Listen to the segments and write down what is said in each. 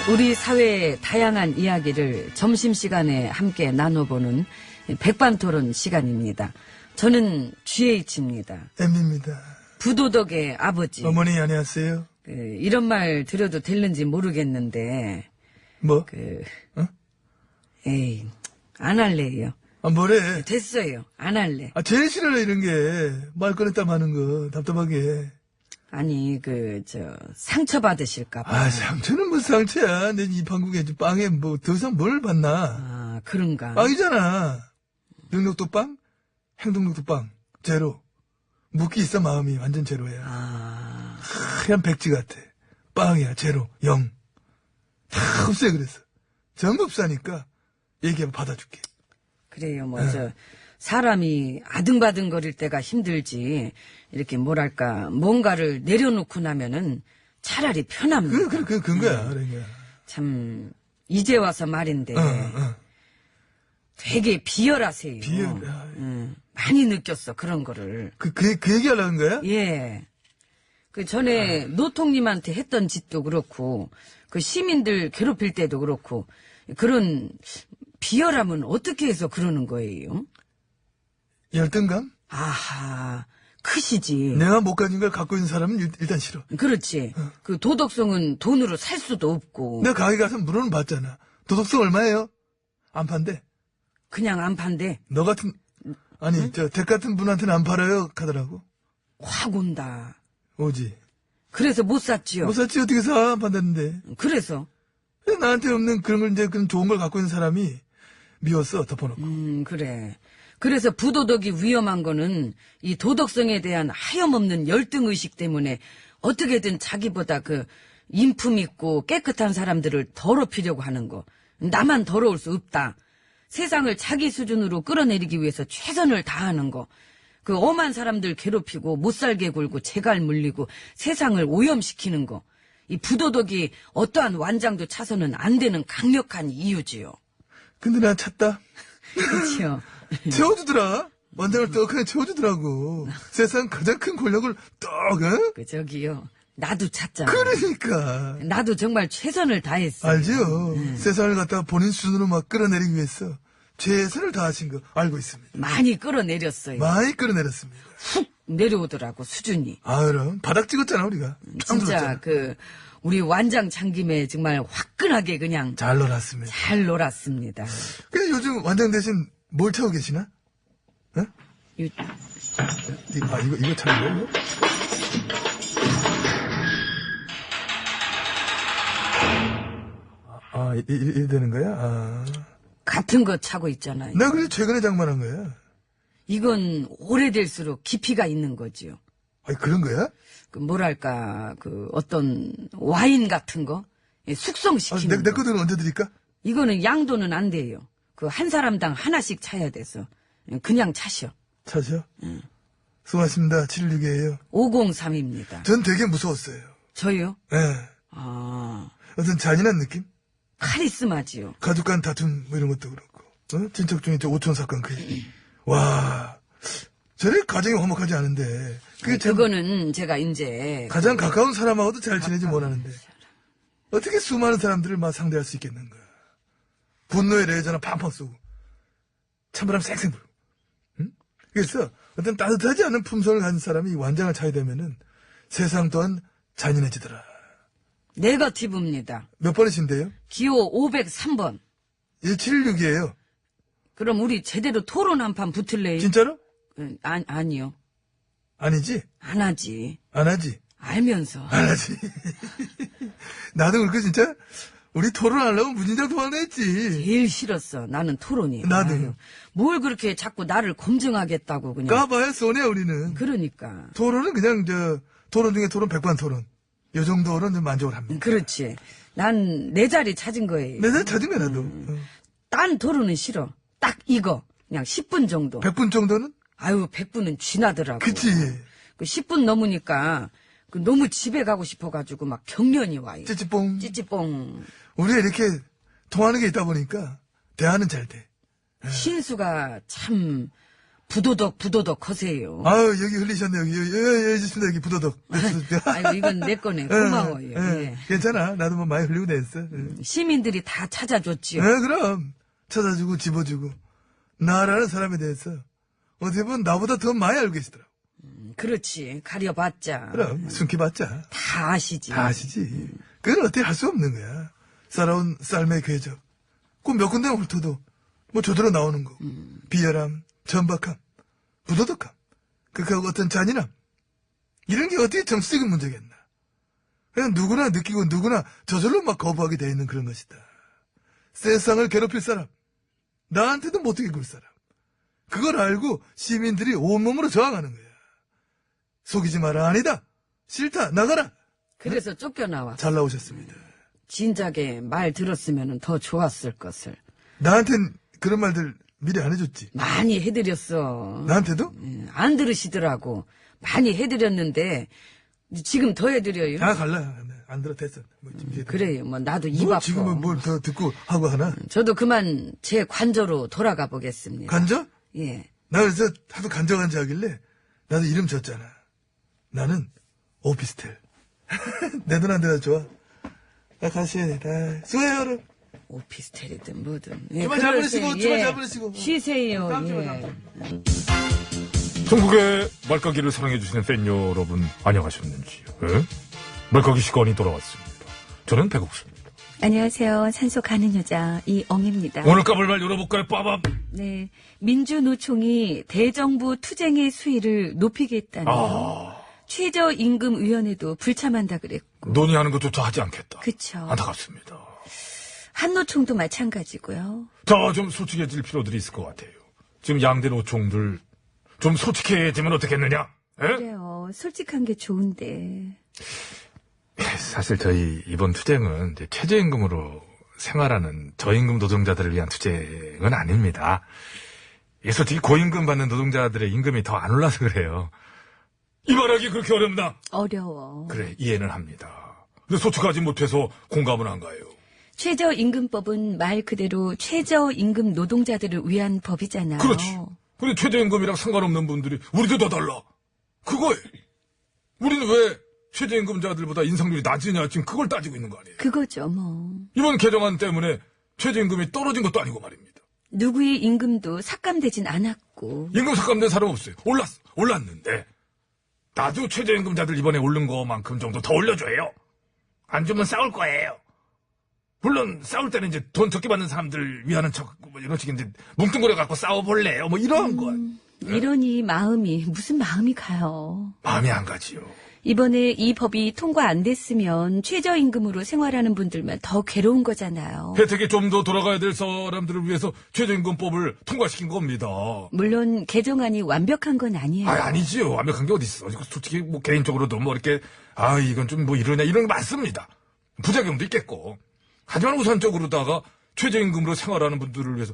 우리 사회의 다양한 이야기를 점심시간에 함께 나눠보는 백반토론 시간입니다. 저는 GH입니다. M입니다. 부도덕의 아버지. 어머니 안녕하세요. 이런 말 드려도 될는지 모르겠는데 뭐? 에이, 안 할래요. 아 뭐래? 됐어요. 안 할래. 아 제일 싫어요 이런 게 말 꺼냈다 마는 거 답답하게. 아니 상처 받으실까봐. 아 상처는 무슨 상처야? 내 이 방국에 빵에 뭐 더 이상 뭘 받나? 아, 그런가. 빵이잖아. 능력도 빵, 행동력도 빵, 제로. 묵기 있어 마음이 완전 제로야. 하얀 백지 같아. 빵이야 제로, 영. 다 없어요 그래서. 전부 없으니까 얘기하면 받아줄게. 그래요, 사람이 아등바등거릴 때가 힘들지, 이렇게 뭔가를 내려놓고 나면은 차라리 편합니다. 그런 거야, 그러니까. 참, 이제 와서 말인데, 되게 비열하세요. 많이 느꼈어, 그런 거를. 그 얘기 하려는 거야? 예. 그 전에 노통님한테 했던 짓도 그렇고, 그 시민들 괴롭힐 때도 그렇고, 그런 비열함은 어떻게 해서 그러는 거예요? 열등감? 아하, 크시지. 내가 못 가진 걸 갖고 있는 사람은 일단 싫어. 그렇지. 그 도덕성은 돈으로 살 수도 없고. 내가 가게 가서 물어는 봤잖아. 도덕성 얼마예요? 안 판대. 그냥 안 판대. 너 같은, 아니, 댁 같은 분한테는 안 팔아요. 하더라고. 확 온다. 오지. 그래서 못 샀지요. 못 샀지, 어떻게 사? 안 판다는데. 그래서. 나한테 없는 그런 걸 그런 좋은 걸 갖고 있는 사람이 미웠어, 덮어놓고. 그래. 그래서 부도덕이 위험한 거는 이 도덕성에 대한 하염없는 열등의식 때문에 어떻게든 자기보다 인품 있고 깨끗한 사람들을 더럽히려고 하는 거. 나만 더러울 수 없다. 세상을 자기 수준으로 끌어내리기 위해서 최선을 다하는 거. 그 엄한 사람들 괴롭히고 못살게 굴고 재갈 물리고 세상을 오염시키는 거. 이 부도덕이 어떠한 완장도 차서는 안 되는 강력한 이유지요. 근데 난 찾다. 그렇죠. 채워주더라. 원장을 떡하니 채워주더라고. 세상 가장 큰 권력을 떡, 저기요. 나도 찾잖아. 그러니까. 나도 정말 최선을 다했어요. 알지요. 세상을 갖다가 본인 수준으로 막 끌어내리기 위해서 최선을 다하신 거 알고 있습니다. 많이 끌어내렸어요. 많이 끌어내렸습니다. 훅 내려오더라고, 수준이. 아, 그럼. 바닥 찍었잖아, 우리가. 진짜, 우리 완장 참김에 정말 화끈하게 그냥. 잘 놀았습니다. 잘 놀았습니다. 근데 요즘 완장 대신 뭘 차고 계시나? 어? 이거 차는 거야, 이거? 이래 되는 거야? 같은 거 차고 있잖아요. 내가 그래 최근에 장만한 거야. 이건 오래될수록 깊이가 있는 거지요. 그런 거야? 어떤 와인 같은 거? 숙성시키는 내 거. 거들은 언제 드릴까? 이거는 양도는 안 돼요. 한 사람당 하나씩 차야 돼서. 그냥 차셔. 차죠? 수고하셨습니다. 716이에요. 503입니다. 전 되게 무서웠어요. 저요? 예. 어떤 잔인한 느낌? 카리스마지요. 가족 간 다툼 뭐 이런 것도 그렇고. 친척 중에 오촌 사건 와. 저래 가정이 화목하지 않은데. 그거는 제가 이제. 가장 가까운 사람하고도 잘 지내지 못하는데. 어떻게 수많은 사람들을 막 상대할 수 있겠는가. 분노의 레이저나 팡팡 쏘고. 찬바람 쌩쌩 불고. 응? 그래서 어떤 따뜻하지 않은 품성을 가진 사람이 완장을 차야 되면은 세상 또한 잔인해지더라. 네거티브입니다. 몇 번이신데요? 기호 503번. 1716이에요. 그럼 우리 제대로 토론 한 판 붙을래요? 진짜로? 아니요. 아니지? 안 하지. 안 하지? 알면서. 안 하지. 나도 그렇게 진짜 우리 토론하려고 무진장 도망다녔지. 제일 싫었어. 나는 토론이. 나도. 아유, 뭘 그렇게 자꾸 나를 검증하겠다고 그냥. 까봐야 손해야 우리는. 그러니까. 토론은 그냥 토론 중에 토론 백반 토론. 요 정도는 좀 만족을 합니다. 그렇지. 난 내 자리 찾은 거예요. 내 자리 찾은 거야 나도. 딴 토론은 싫어. 딱 이거. 그냥 10분 정도. 100분 정도는? 아유, 100분은 쥐나더라고. 그치. 10분 넘으니까 너무 집에 가고 싶어가지고 막 경련이 와요. 찌찌뽕. 찌찌뽕. 우리가 이렇게 통하는 게 있다 보니까 대화는 잘 돼. 신수가 참 부도덕 하세요. 아유, 여기 흘리셨네, 여기. 여기 있습니다, 여기 부도덕. 아이고, 이건 내 거네. 고마워요. 예. 괜찮아. 나도 뭐 많이 흘리고 냈어. 시민들이 다 찾아줬지요. 그럼. 찾아주고, 집어주고. 나라는 사람에 대해서 어떻게 보면 나보다 더 많이 알고 계시더라고. 그렇지. 가려봤자. 그럼, 숨기봤자. 다 아시지. 다 아시지. 그건 어떻게 할 수 없는 거야. 살아온 삶의 궤적. 꼭 몇 군데 훑어도 뭐 저대로 나오는 거. 비열함, 천박함, 부도덕함, 극하고 어떤 잔인함. 이런 게 어떻게 정치적인 문제겠나. 그냥 누구나 느끼고 누구나 저절로 막 거부하게 돼 있는 그런 것이다. 세상을 괴롭힐 사람. 나한테도 못하게 굴 사람. 그걸 알고 시민들이 온몸으로 저항하는 거야. 속이지 마라. 아니다. 싫다. 나가라. 그래서 쫓겨나와. 잘 나오셨습니다. 진작에 말 들었으면 더 좋았을 것을. 나한텐 그런 말들 미리 안 해줬지. 많이 해드렸어. 나한테도? 안 들으시더라고. 많이 해드렸는데 지금 더 해드려요. 다 갈라. 안 들어 됐어. 뭐 지금 이제 그래요. 뭐 나도 입 뭐 아파. 지금은 뭘 더 듣고 하고 하나? 저도 그만 제 관저로 돌아가 보겠습니다. 간저? 예. 나 그래서 하도 간저 하길래 나도 이름 줬잖아. 나는 오피스텔. 내 눈 안 대가 좋아. 나 가셔야 돼. 수고해요, 여러분. 오피스텔이든 뭐든. 예, 주말 잘 그러세요. 보내시고, 주말 잘 보내시고. 쉬세요. 다음 주에 예. 전국의 말까기를 사랑해주시는 팬 여러분, 안녕하셨는지요? 예? 말까기 시간이 돌아왔습니다. 저는 배국수입니다. 안녕하세요. 산소 가는 여자 이엉입니다. 오늘 까불 말 열어볼까요? 빠밤! 네, 민주노총이 대정부 투쟁의 수위를 높이겠다네요. 최저임금위원회도 불참한다 그랬고. 논의하는 것조차 하지 않겠다. 그쵸. 안타깝습니다. 한노총도 마찬가지고요. 자, 좀 솔직해질 필요들이 있을 것 같아요. 지금 양대 노총들 좀 솔직해지면 어떻겠느냐? 예? 그래요. 솔직한 게 좋은데. 사실 저희 이번 투쟁은 이제 최저임금으로 생활하는 저임금 노동자들을 위한 투쟁은 아닙니다. 이게 솔직히 고임금 받는 노동자들의 임금이 더 안 올라서 그래요. 이 말하기 그렇게 어렵나? 어려워. 그래, 이해는 합니다. 근데 솔직하지 못해서 공감은 안 가요. 최저임금법은 말 그대로 최저임금 노동자들을 위한 법이잖아요. 그렇지. 근데 최저임금이랑 상관없는 분들이 우리도 더 달라. 그거예요. 우리는 왜 최저임금자들보다 인상률이 낮으냐 지금 그걸 따지고 있는 거 아니에요. 그거죠, 뭐. 이번 개정안 때문에 최저임금이 떨어진 것도 아니고 말입니다. 누구의 임금도 삭감되진 않았고. 임금 삭감된 사람 없어요. 올랐는데 나도 최저임금자들 이번에 오른 거만큼 정도 더 올려줘요. 안 주면 싸울 거예요. 물론 싸울 때는 이제 돈 적게 받는 사람들 위하는 척 뭐 이런 식인데 뭉뚱그려 갖고 싸워볼래요. 뭐 이런 거. 이러니 마음이 무슨 마음이 가요. 마음이 안 가지요. 이번에 이 법이 통과 안 됐으면 최저임금으로 생활하는 분들만 더 괴로운 거잖아요. 혜택이 좀 더 돌아가야 될 사람들을 위해서 최저임금법을 통과시킨 겁니다. 물론 개정안이 완벽한 건 아니에요. 아니지요. 완벽한 게 어딨어. 솔직히 뭐 개인적으로도 뭐 이렇게 이건 좀 뭐 이러냐 이런 게 많습니다. 부작용도 있겠고. 하지만 우선적으로다가 최저임금으로 생활하는 분들을 위해서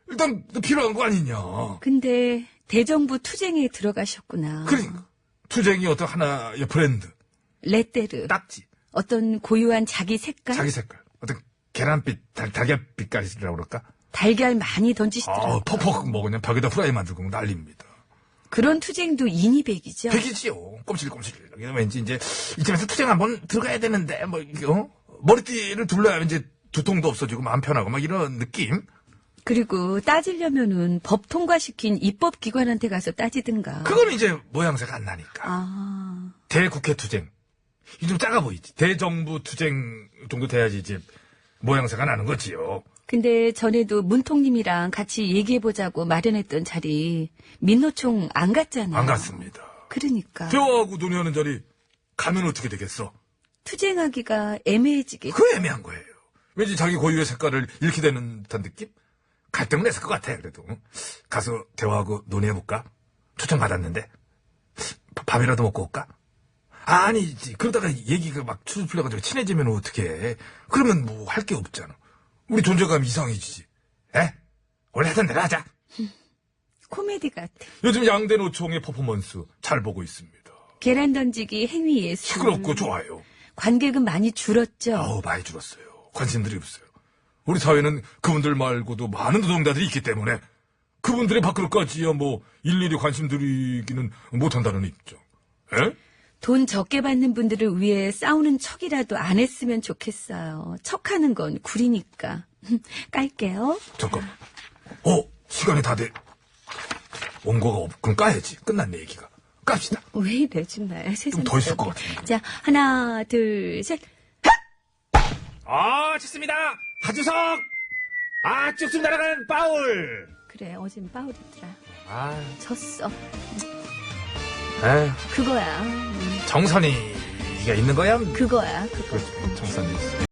일단 필요한 거 아니냐. 근데 대정부 투쟁에 들어가셨구나. 그러니까 투쟁이 어떤 하나의 브랜드, 레떼르. 딱지, 어떤 고유한 자기 색깔? 자기 색깔, 어떤 계란빛, 달걀빛깔이라고 그럴까? 달걀 많이 던지시더라고요. 퍽퍽 뭐 그냥 벽에다 후라이 만들고 난립니다. 그런 투쟁도 인이백이죠. 백이지요. 꼼실꼼실. 왠지 이제 이쯤에서 투쟁 한번 들어가야 되는데 뭐 이게 머리띠를 둘러야 이제 두통도 없어지고 마음 편하고 막 이런 느낌. 그리고 따지려면은 법 통과시킨 입법기관한테 가서 따지든가. 그건 이제 모양새가 안 나니까. 대국회 투쟁. 이게 좀 작아 보이지. 대정부 투쟁 정도 돼야지 이제 모양새가 나는 거지요. 근데 전에도 문통님이랑 같이 얘기해보자고 마련했던 자리 민노총 안 갔잖아요. 안 갔습니다. 그러니까. 대화하고 논의하는 자리 가면 어떻게 되겠어? 투쟁하기가 애매해지겠죠. 그 애매한 거예요. 왠지 자기 고유의 색깔을 잃게 되는 듯한 느낌? 갈등은 했을 것 같아, 그래도. 가서 대화하고 논의해볼까? 초청받았는데. 밥이라도 먹고 올까? 아니지. 그러다가 얘기가 막 추수 풀려가지고 친해지면 어떡해. 그러면 뭐 할 게 없잖아. 우리 존재감이 이상해지지. 에? 원래 하던 대로 하자. 코미디 같아. 요즘 양대 노총의 퍼포먼스 잘 보고 있습니다. 계란 던지기 행위 예술. 시끄럽고 좋아요. 관객은 많이 줄었죠. 많이 줄었어요. 관심들이 없어요. 우리 사회는 그분들 말고도 많은 노동자들이 있기 때문에 그분들의 밥그릇까지야 뭐 일일이 관심 들이기는 못한다는 입장. 에? 돈 적게 받는 분들을 위해 싸우는 척이라도 안 했으면 좋겠어요. 척하는 건 구리니까. 깔게요. 잠깐만. 시간이 다 돼. 원고가 없군. 까야지. 끝났네, 얘기가. 깝시다. 왜 이래, 정말. 세상. 더 있을 것 같은데. 자, 하나, 둘, 셋. 좋습니다. 하주석! 쭉쭉 날아가는 파울! 그래, 어젠 파울이더라. 아, 졌어. 에휴, 그거야. 정선이가 있는 거야? 그거야. 그거. 그렇지, 정선이.